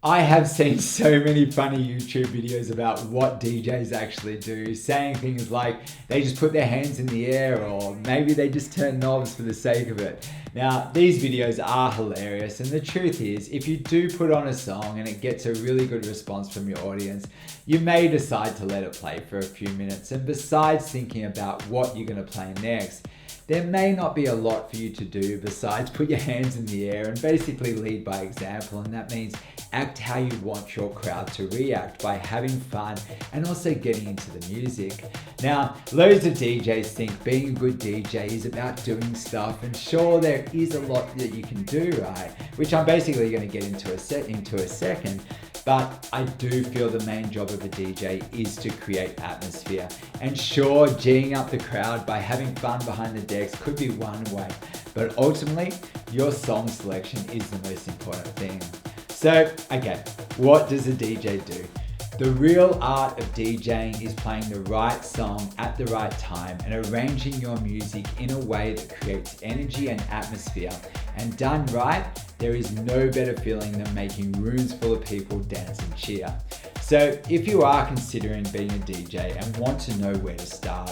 I have seen so many funny YouTube videos about what DJs actually do, saying things like they just put their hands in the air or maybe they just turn knobs for the sake of it. Now, these videos are hilarious, and the truth is, if you do put on a song and it gets a really good response from your audience, you may decide to let it play for a few minutes, and besides thinking about what you're going to play next, there may not be a lot for you to do besides put your hands in the air and basically lead by example, and that means act how you want your crowd to react by having fun and also getting into the music. Now, loads of DJs think being a good DJ is about doing stuff, and sure, there is a lot that you can do, right? Which I'm basically going to get into a second. But I do feel the main job of a DJ is to create atmosphere. And sure, G'ing up the crowd by having fun behind the decks could be one way, but ultimately, your song selection is the most important thing. So, okay, what does a DJ do? The real art of DJing is playing the right song at the right time and arranging your music in a way that creates energy and atmosphere. And done right, there is no better feeling than making rooms full of people dance and cheer. So if you are considering being a DJ and want to know where to start,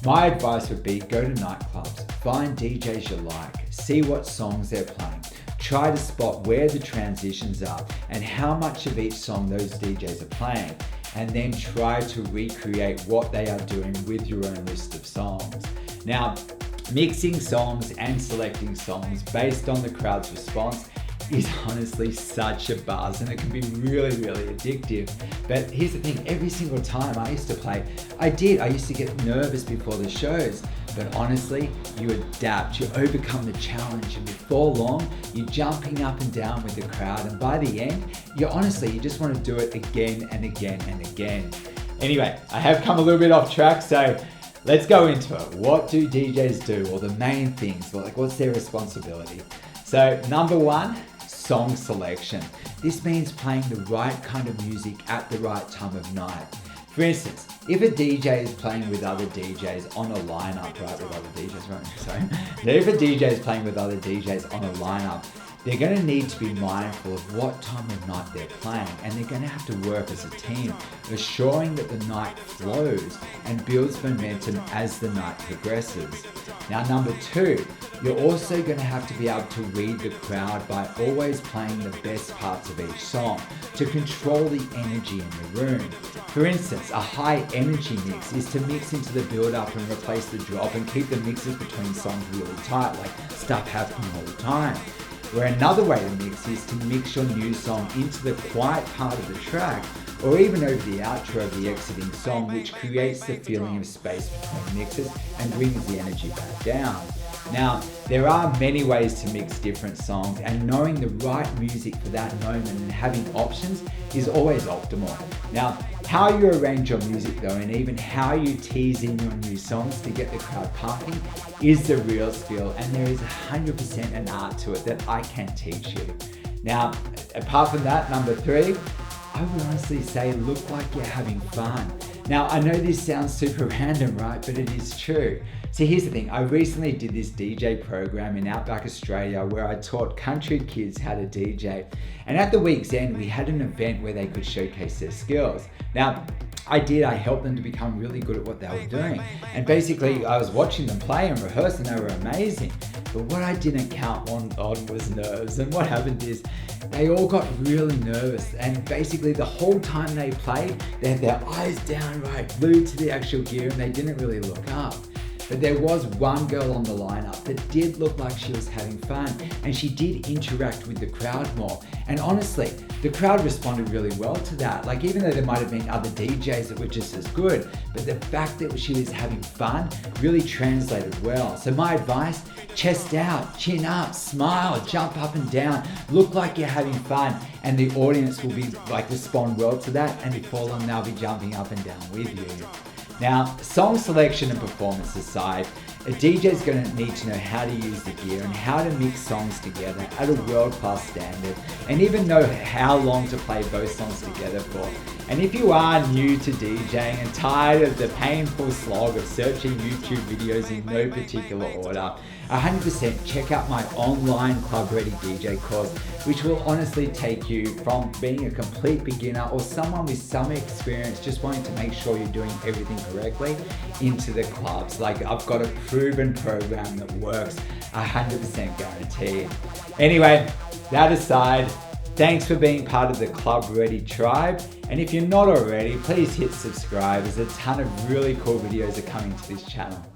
my advice would be go to nightclubs, find DJs you like, see what songs they're playing, try to spot where the transitions are and how much of each song those DJs are playing, and then try to recreate what they are doing with your own list of songs. Now, mixing songs and selecting songs based on the crowd's response is honestly such a buzz, and it can be really, really addictive. But here's the thing, every single time I used to play, I used to get nervous before the shows. But honestly, you adapt, you overcome the challenge, and before long, you're jumping up and down with the crowd, and by the end, you just want to do it again and again and again. Anyway, I have come a little bit off track, so let's go into it. What do DJs do, or the main things, like what's their responsibility? So number one, song selection. This means playing the right kind of music at the right time of night. For instance, if a DJ is playing with other DJs on a lineup, if a DJ is playing with other DJs on a lineup, they're going to need to be mindful of what time of night they're playing, and they're going to have to work as a team, assuring that the night flows and builds momentum as the night progresses. Now, number two, you're also going to have to be able to read the crowd by always playing the best parts of each song to control the energy in the room. For instance, a high energy mix is to mix into the build-up and replace the drop and keep the mixes between songs really tight, like stuff happening all the time. Where another way to mix is to mix your new song into the quiet part of the track, or even over the outro of the exiting song, which creates the feeling of space between mixes and brings the energy back down. Now, there are many ways to mix different songs, and knowing the right music for that moment and having options is always optimal. Now, how you arrange your music though, and even how you tease in your new songs to get the crowd pumping is the real skill, and there is 100% an art to it that I can teach you. Now, apart from that, number three, I would honestly say look like you're having fun. Now, I know this sounds super random, right? But it is true. So here's the thing, I recently did this DJ program in Outback Australia where I taught country kids how to DJ. And at the week's end, we had an event where they could showcase their skills. Now, I helped them to become really good at what they were doing. And basically, I was watching them play and rehearse, and they were amazing. But what I didn't count on was nerves. And what happened is, they all got really nervous. And basically, the whole time they played, they had their eyes downright glued to the actual gear, and they didn't really look up. But there was one girl on the lineup that did look like she was having fun, and she did interact with the crowd more. And honestly, the crowd responded really well to that. Like, even though there might have been other DJs that were just as good, but the fact that she was having fun really translated well. So my advice, chest out, chin up, smile, jump up and down, look like you're having fun, and the audience will be respond well to that, and before long they'll be jumping up and down with you. Now, song selection and performance aside, a DJ is going to need to know how to use the gear and how to mix songs together at a world-class standard, and even know how long to play both songs together for. And if you are new to DJing and tired of the painful slog of searching YouTube videos in no particular order, 100% check out my online Club Ready DJ course, which will honestly take you from being a complete beginner or someone with some experience just wanting to make sure you're doing everything correctly into the clubs. Like, I've got a proven program that works, 100% guaranteed. Anyway, that aside, thanks for being part of the Club Ready tribe. And if you're not already, please hit subscribe. There's a ton of really cool videos that are coming to this channel.